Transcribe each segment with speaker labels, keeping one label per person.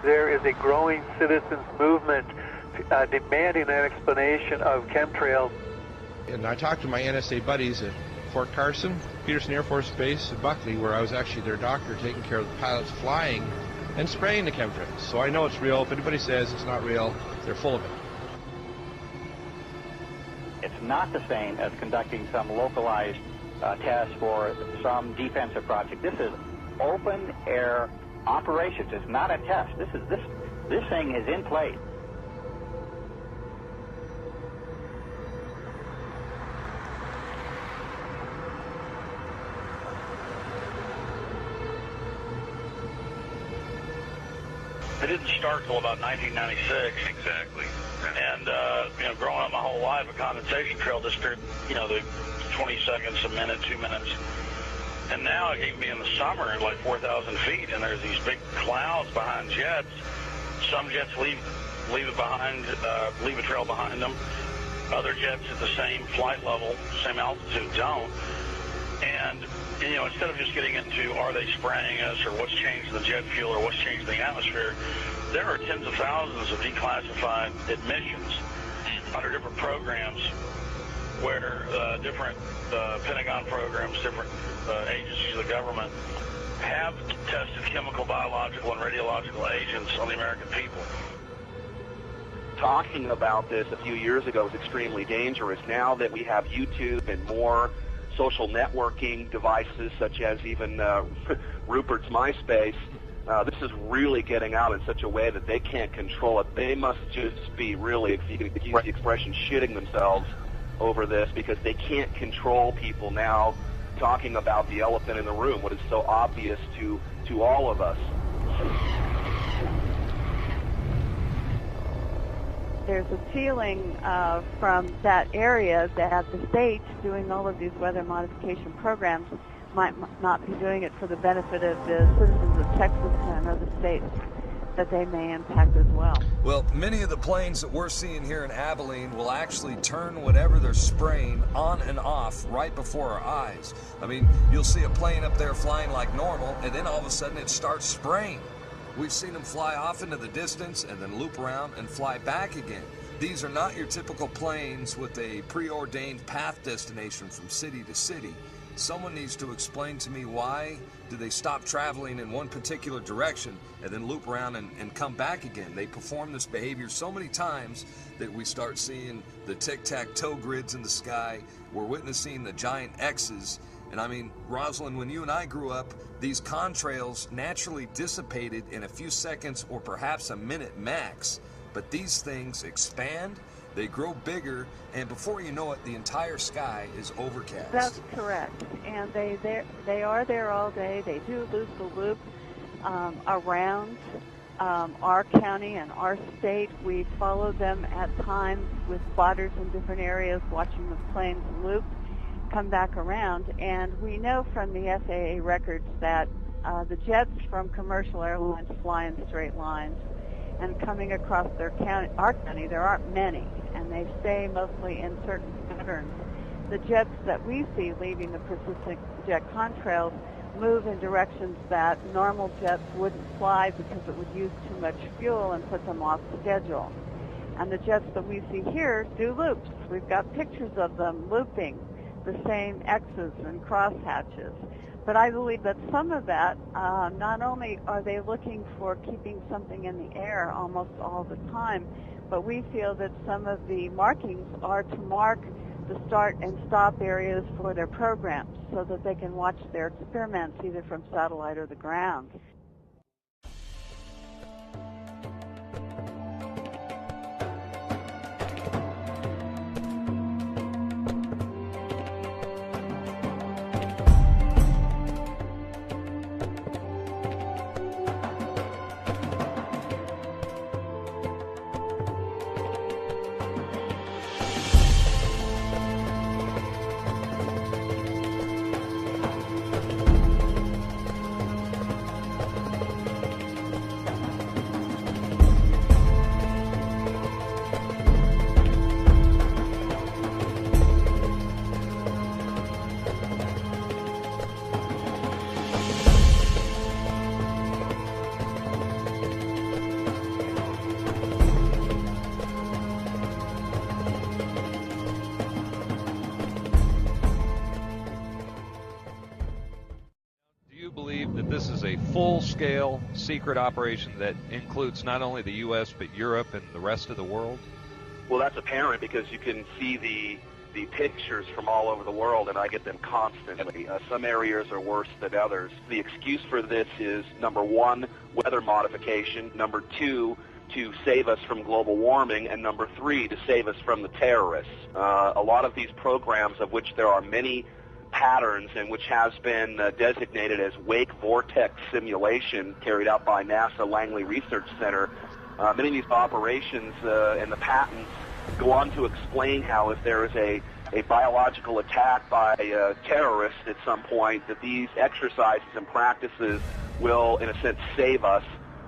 Speaker 1: there is a growing citizens movement demanding an explanation of chemtrails.
Speaker 2: And I talked to my NSA buddies at Fort Carson, Peterson Air Force Base, and Buckley, where I was actually their doctor taking care of the pilots flying and spraying the chemtrails. So I know it's real. If anybody says it's not real, they're full of it.
Speaker 3: It's not the same as conducting some localized test for some defensive project. This is open air operations. It's not a test. This thing is in place.
Speaker 4: It didn't start until about 1996.
Speaker 5: Exactly.
Speaker 4: And, growing up my whole life, a condensation trail disappeared, the 20 seconds, a minute, 2 minutes. And now it can be in the summer at like 4,000 feet, and there's these big clouds behind jets. Some jets leave it behind, leave a trail behind them. Other jets at the same flight level, same altitude, don't. And, instead of just getting into are they spraying us or what's changed in the jet fuel or what's changed in the atmosphere, there are tens of thousands of declassified admissions under different programs where different Pentagon programs, different agencies of the government have tested chemical, biological, and radiological agents on the American people.
Speaker 6: Talking about this a few years ago was extremely dangerous. Now that we have YouTube and more social networking devices, such as even Rupert's MySpace, this is really getting out in such a way that they can't control it. They must just be really, if you could use the expression, shitting themselves over this, because they can't control people now talking about the elephant in the room, what is so obvious to all of us.
Speaker 7: There's a feeling from that area that the states doing all of these weather modification programs might not be doing it for the benefit of the citizens of Texas and other states that they may impact as well.
Speaker 8: Well, many of the planes that we're seeing here in Abilene will actually turn whatever they're spraying on and off right before our eyes. I mean, you'll see a plane up there flying like normal, and then all of a sudden it starts spraying. We've seen them fly off into the distance and then loop around and fly back again. These are not your typical planes with a preordained path destination from city to city. Someone needs to explain to me why do they stop traveling in one particular direction and then loop around and come back again. They perform this behavior so many times that we start seeing the tic-tac-toe grids in the sky. We're witnessing the giant X's. And I mean, Rosalind, when you and I grew up, these contrails naturally dissipated in a few seconds or perhaps a minute max. But these things expand, they grow bigger, and before you know it, the entire sky is overcast.
Speaker 7: That's correct. And they are there all day. They do loop the loop around our county and our state. We follow them at times with spotters in different areas, watching the planes loop, come back around. And we know from the FAA records that the jets from commercial airlines fly in straight lines. And coming across our county, there aren't many, and they stay mostly in certain patterns. The jets that we see leaving the persistent jet contrails move in directions that normal jets wouldn't fly because it would use too much fuel and put them off schedule. And the jets that we see here do loops. We've got pictures of them looping the same X's and crosshatches. But I believe that some of that, not only are they looking for keeping something in the air almost all the time, but we feel that some of the markings are to mark the start and stop areas for their programs so that they can watch their experiments either from satellite or the ground.
Speaker 5: that this is a full-scale secret operation that includes not only the U.S. but Europe and the rest of the world?
Speaker 6: Well, that's apparent because you can see the pictures from all over the world, and I get them constantly. Some areas are worse than others. The excuse for this is, number one, weather modification, number two, to save us from global warming, and number three, to save us from the terrorists. A lot of these programs, of which there are many patterns and which has been designated as wake vortex simulation carried out by NASA Langley Research Center, many of these operations and the patents go on to explain how if there is a biological attack by terrorists at some point, that these exercises and practices will, in a sense, save us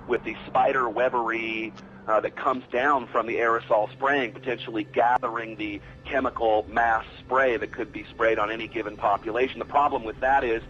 Speaker 6: with the spider webbery that comes down from the aerosol spraying, potentially gathering the chemical mass spray that could be sprayed on any given population. The problem with that is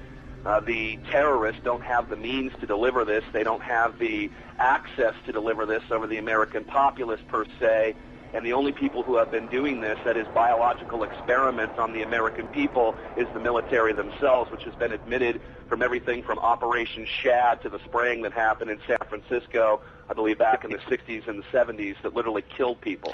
Speaker 6: the terrorists don't have the means to deliver this. They don't have the access to deliver this over the American populace per se. And the only people who have been doing this, that is biological experiments on the American people, is the military themselves, which has been admitted from everything from Operation Shad to the spraying that happened in San Francisco, I believe back in the 60s and the 70s, that literally killed people.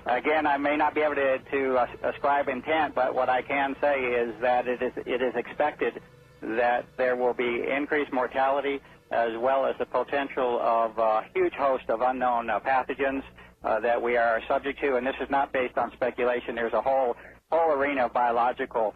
Speaker 3: Again, I may not be able to ascribe intent, but what I can say is that it is expected that there will be increased mortality as well as the potential of a huge host of unknown pathogens that we are subject to, and this is not based on speculation. There's a whole arena of biological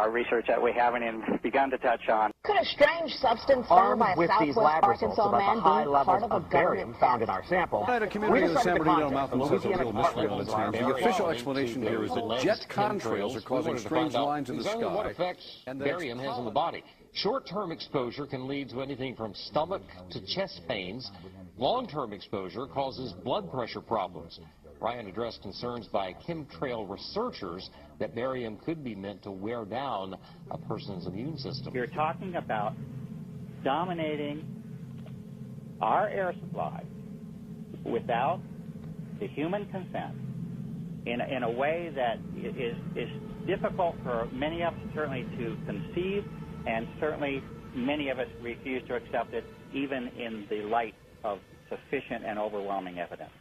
Speaker 3: research that we haven't even begun to touch on.
Speaker 9: Could a strange substance found by a Southwest Arkansas man be part of a government found in our sample?
Speaker 10: At a community in the San Bernardino Mountains has a real mystery on its hands. The official explanation here is that jet contrails are causing strange lines in the sky.
Speaker 11: What effects barium has on the body. Short-term exposure can lead to anything from stomach to chest pains. Long-term exposure causes blood pressure problems. Ryan addressed concerns by chemtrail researchers that barium could be meant to wear down a person's immune system.
Speaker 3: You're talking about dominating our air supply without the human consent in a way that is difficult for many of us certainly to conceive, and certainly many of us refuse to accept it even in the light of sufficient and overwhelming evidence.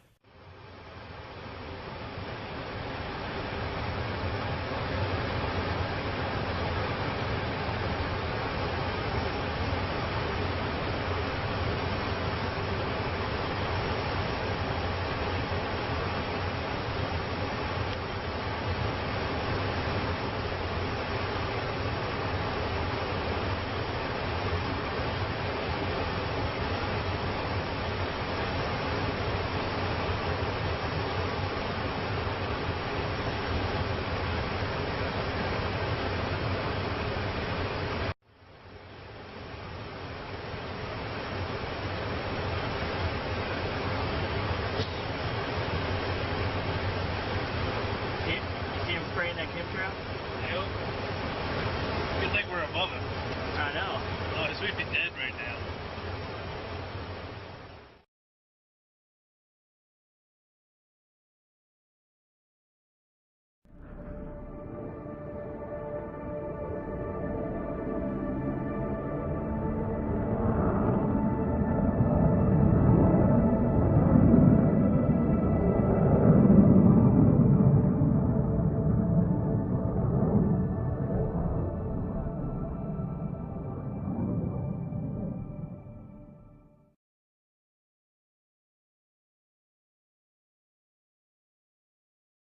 Speaker 12: Spraying that chemtrail?
Speaker 4: Yep. Feels like we're above it.
Speaker 12: I know.
Speaker 4: Oh, it's really dead right